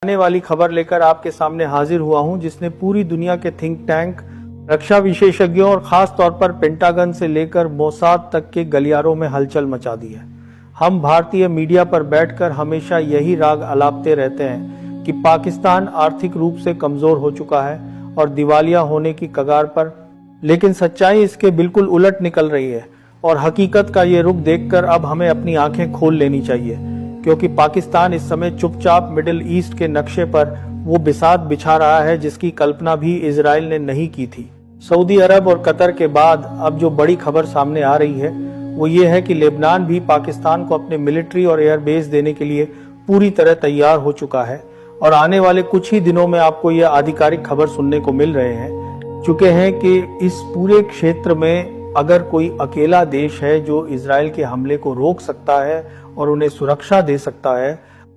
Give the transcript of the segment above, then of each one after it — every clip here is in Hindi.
आने वाली खबर लेकर आपके सामने हाजिर हुआ हूं, जिसने पूरी दुनिया के थिंक टैंक, रक्षा विशेषज्ञों और खास तौर पर पेंटागन से लेकर मोसाद तक के गलियारों में हलचल मचा दी है। हम भारतीय मीडिया पर बैठकर हमेशा यही राग अलापते रहते हैं कि पाकिस्तान आर्थिक रूप से कमजोर हो चुका है और दिवालिया होने की कगार पर, लेकिन सच्चाई इसके बिल्कुल उलट निकल रही है और हकीकत का ये रुख देखकर अब हमें अपनी आंखें खोल लेनी चाहिए, क्योंकि पाकिस्तान इस समय चुपचाप मिडिल ईस्ट के नक्शे पर वो बिसात बिछा रहा है जिसकी कल्पना भी इजराइल ने नहीं की थी। सऊदी अरब और कतर के बाद अब जो बड़ी खबर सामने आ रही है वो ये है कि लेबनान भी पाकिस्तान को अपने मिलिट्री और एयर बेस देने के लिए पूरी तरह तैयार हो चुका है और आने वाले कुछ ही दिनों में आपको ये आधिकारिक खबर सुनने को मिल रहे हैं चुके हैं कि इस पूरे क्षेत्र में अगर कोई अकेला देश है जो इजराइल के हमले को रोक सकता है और उन्हें सुरक्षा दे सकता है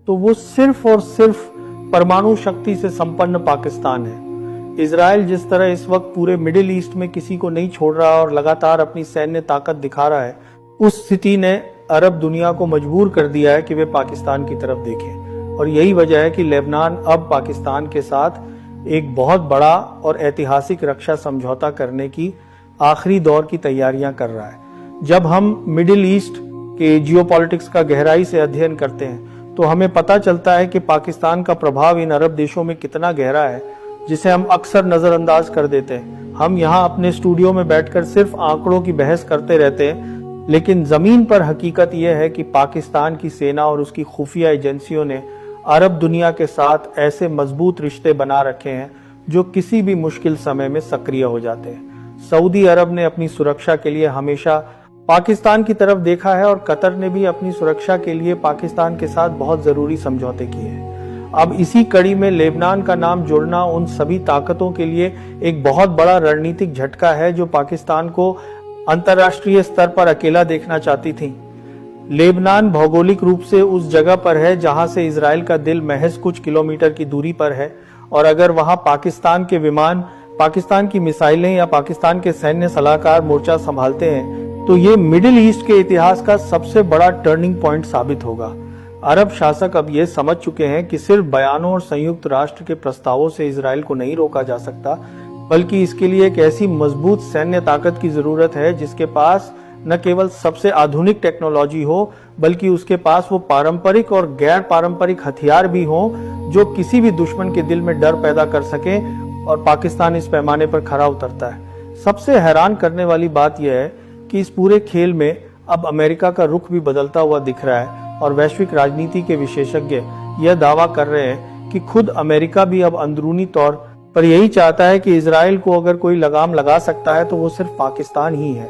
तो वो सिर्फ और सिर्फ परमाणु शक्ति से संपन्न पाकिस्तान है। इजराइल जिस तरह इस वक्त पूरे मिडिल ईस्ट में किसी को नहीं छोड़ रहा और लगातार अपनी सैन्य ताकत दिखा रहा है, उस स्थिति ने अरब दुनिया को मजबूर कर दिया है कि वे पाकिस्तान की तरफ देखें और यही वजह है कि लेबनान अब पाकिस्तान के साथ एक बहुत बड़ा और ऐतिहासिक रक्षा समझौता करने की आखिरी दौर की तैयारियां कर रहा है। जब हम मिडिल ईस्ट के जियोपॉलिटिक्स का गहराई से अध्ययन करते हैं तो हमें पता चलता है कि पाकिस्तान का प्रभाव इन अरब देशों में कितना गहरा है, जिसे हम अक्सर नजरअंदाज कर देते हैं। हम यहाँ अपने स्टूडियो में बैठकर सिर्फ आंकड़ों की बहस करते रहते हैं, लेकिन जमीन पर हकीकत यह है कि पाकिस्तान की सेना और उसकी खुफिया एजेंसियों ने अरब दुनिया के साथ ऐसे मजबूत रिश्ते बना रखे हैं जो किसी भी मुश्किल समय में सक्रिय हो जाते हैं। सऊदी अरब ने अपनी सुरक्षा के लिए हमेशा पाकिस्तान की तरफ देखा है और कतर ने भी अपनी सुरक्षा के लिए पाकिस्तान के साथ बहुत जरूरी समझौते किए हैं। अब इसी कड़ी में लेबनान का नाम जुड़ना उन सभी ताकतों के लिए एक बहुत बड़ा रणनीतिक झटका है जो पाकिस्तान को अंतर्राष्ट्रीय स्तर पर अकेला देखना चाहती थी। लेबनान भौगोलिक रूप से उस जगह पर है जहां से इजराइल का दिल महज कुछ किलोमीटर की दूरी पर है और अगर वहां पाकिस्तान के विमान, पाकिस्तान की मिसाइलें या पाकिस्तान के सैन्य सलाहकार मोर्चा संभालते हैं तो ये मिडिल ईस्ट के इतिहास का सबसे बड़ा टर्निंग पॉइंट साबित होगा। अरब शासक अब ये समझ चुके हैं कि सिर्फ बयानों और संयुक्त राष्ट्र के प्रस्तावों से इजराइल को नहीं रोका जा सकता, बल्कि इसके लिए एक ऐसी मजबूत सैन्य ताकत की जरूरत है जिसके पास न केवल सबसे आधुनिक टेक्नोलॉजी हो बल्कि उसके पास वो पारंपरिक और गैर पारंपरिक हथियार भी हों जो किसी भी दुश्मन के दिल में डर पैदा कर सके, और पाकिस्तान इस पैमाने पर खरा उतरता है। सबसे हैरान करने वाली बात यह है कि इस पूरे खेल में अब अमेरिका का रुख भी बदलता हुआ दिख रहा है और वैश्विक राजनीति के विशेषज्ञ यह दावा कर रहे हैं कि खुद अमेरिका भी अब अंदरूनी तौर पर यही चाहता है कि इजराइल को अगर कोई लगाम लगा सकता है तो वो सिर्फ पाकिस्तान ही है।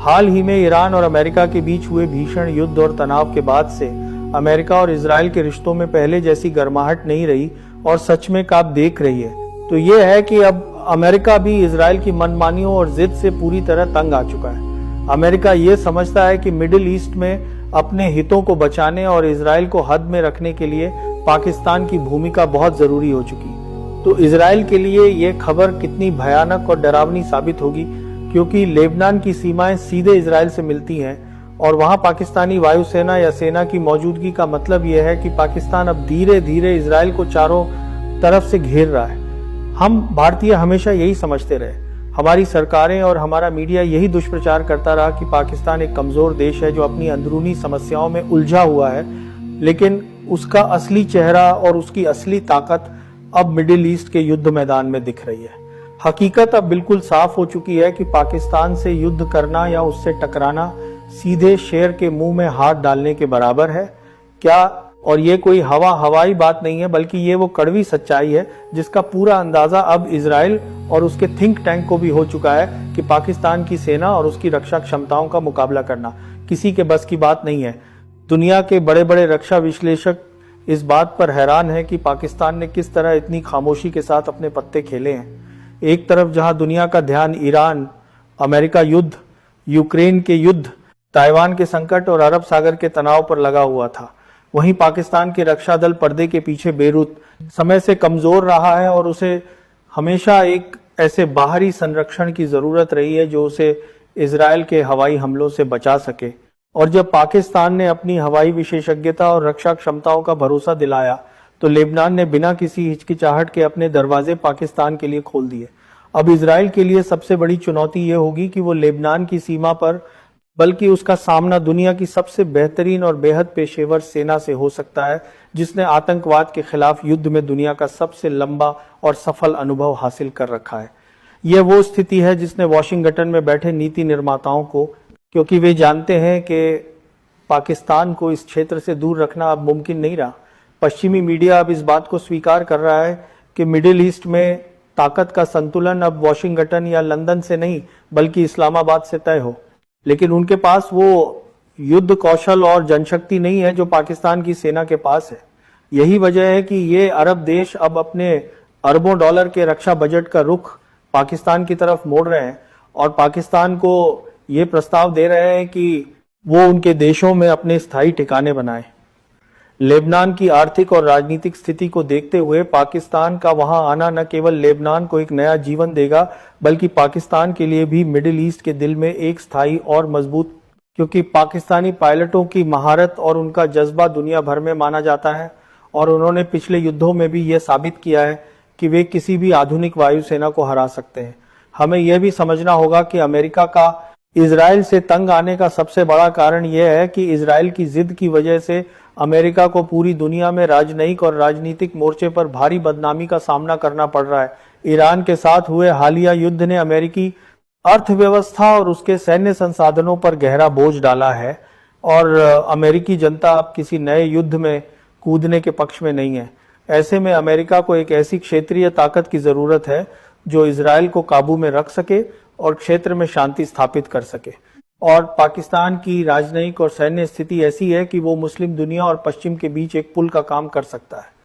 हाल ही में ईरान और अमेरिका के बीच हुए भीषण युद्ध और तनाव के बाद से अमेरिका और इजराइल के रिश्तों में पहले जैसी गर्माहट नहीं रही और सच में काब देख रही है तो ये है कि अब अमेरिका भी इजराइल की मनमानियों और जिद से पूरी तरह तंग आ चुका है। अमेरिका ये समझता है कि मिडिल ईस्ट में अपने हितों को बचाने और इजराइल को हद में रखने के लिए पाकिस्तान की भूमिका बहुत जरूरी हो चुकी। तो इजराइल के लिए ये खबर कितनी भयानक और डरावनी साबित होगी, क्योंकि लेबनान की सीमाएं सीधे इजराइल से मिलती हैं और वहां पाकिस्तानी वायुसेना या सेना की मौजूदगी का मतलब यह है कि पाकिस्तान अब धीरे धीरे इजराइल को चारों तरफ से घेर रहा है। हम भारतीय हमेशा यही समझते रहे, हमारी सरकारें और हमारा मीडिया यही दुष्प्रचार करता रहा कि पाकिस्तान एक कमजोर देश है जो अपनी अंदरूनी समस्याओं में उलझा हुआ है, लेकिन उसका असली चेहरा और उसकी असली ताकत अब मिडिल ईस्ट के युद्ध मैदान में दिख रही है। हकीकत अब बिल्कुल साफ हो चुकी है कि पाकिस्तान से युद्ध करना या उससे टकराना सीधे शेर के मुंह में हाथ डालने के बराबर है क्या। और ये कोई हवाई बात नहीं है, बल्कि ये वो कड़वी सच्चाई है जिसका पूरा अंदाजा अब इजराइल और उसके थिंक टैंक को भी हो चुका है कि पाकिस्तान की सेना और उसकी रक्षा क्षमताओं का मुकाबला करना किसी के बस की बात नहीं है। दुनिया के बड़े बड़े रक्षा विश्लेषक इस बात पर हैरान है कि पाकिस्तान ने किस तरह इतनी खामोशी के साथ अपने पत्ते खेले हैं। एक तरफ जहां दुनिया का ध्यान ईरान, अमेरिका युद्ध, यूक्रेन के युद्ध, ताइवान के संकट और अरब सागर के तनाव पर लगा हुआ था, वहीं पाकिस्तान के रक्षा दल पर्दे के पीछे बेरूत समय से कमजोर रहा है और उसे हमेशा एक ऐसे बाहरी संरक्षण की जरूरत रही है जो उसे इजराइल के हवाई हमलों से बचा सके। और जब पाकिस्तान ने अपनी हवाई विशेषज्ञता और रक्षा क्षमताओं का भरोसा दिलाया तो लेबनान ने बिना किसी हिचकिचाहट के अपने दरवाजे पाकिस्तान के लिए खोल दिए। अब इजराइल के लिए सबसे बड़ी चुनौती यह होगी कि वो लेबनान की सीमा पर, बल्कि उसका सामना दुनिया की सबसे बेहतरीन और बेहद पेशेवर सेना से हो सकता है, जिसने आतंकवाद के खिलाफ युद्ध में दुनिया का सबसे लंबा और सफल अनुभव हासिल कर रखा है। यह वो स्थिति है जिसने वॉशिंगटन में बैठे नीति निर्माताओं को, क्योंकि वे जानते हैं कि पाकिस्तान को इस क्षेत्र से दूर रखना अब मुमकिन नहीं रहा। पश्चिमी मीडिया अब इस बात को स्वीकार कर रहा है कि मिडिल ईस्ट में ताकत का संतुलन अब वॉशिंगटन या लंदन से नहीं बल्कि इस्लामाबाद से तय हो, लेकिन उनके पास वो युद्ध कौशल और जनशक्ति नहीं है जो पाकिस्तान की सेना के पास है। यही वजह है कि ये अरब देश अब अपने अरबों डॉलर के रक्षा बजट का रुख पाकिस्तान की तरफ मोड़ रहे हैं और पाकिस्तान को ये प्रस्ताव दे रहे हैं कि वो उनके देशों में अपने स्थायी ठिकाने बनाए। लेबनान की आर्थिक और राजनीतिक स्थिति को देखते हुए पाकिस्तान का वहां आना न केवल लेबनान को एक नया जीवन देगा, बल्कि पाकिस्तान के लिए भी मिडिल ईस्ट के दिल में एक स्थायी और मजबूत, क्योंकि पाकिस्तानी पायलटों की महारत और उनका जज्बा दुनिया भर में माना जाता है और उन्होंने पिछले युद्धों में भी यह साबित किया है कि वे किसी भी आधुनिक वायुसेना को हरा सकते हैं। हमें यह भी समझना होगा कि अमेरिका का इजराइल से तंग आने का सबसे बड़ा कारण यह है कि इजराइल की जिद की वजह से अमेरिका को पूरी दुनिया में राजनयिक और राजनीतिक मोर्चे पर भारी बदनामी का सामना करना पड़ रहा है। ईरान के साथ हुए हालिया युद्ध ने अमेरिकी अर्थव्यवस्था और उसके सैन्य संसाधनों पर गहरा बोझ डाला है और अमेरिकी जनता अब किसी नए युद्ध में कूदने के पक्ष में नहीं है। ऐसे में अमेरिका को एक ऐसी क्षेत्रीय ताकत की जरूरत है जो इजराइल को काबू में रख सके और क्षेत्र में शांति स्थापित कर सके। और पाकिस्तान की राजनयिक और सैन्य स्थिति ऐसी है कि वो मुस्लिम दुनिया और पश्चिम के बीच एक पुल का काम कर सकता है।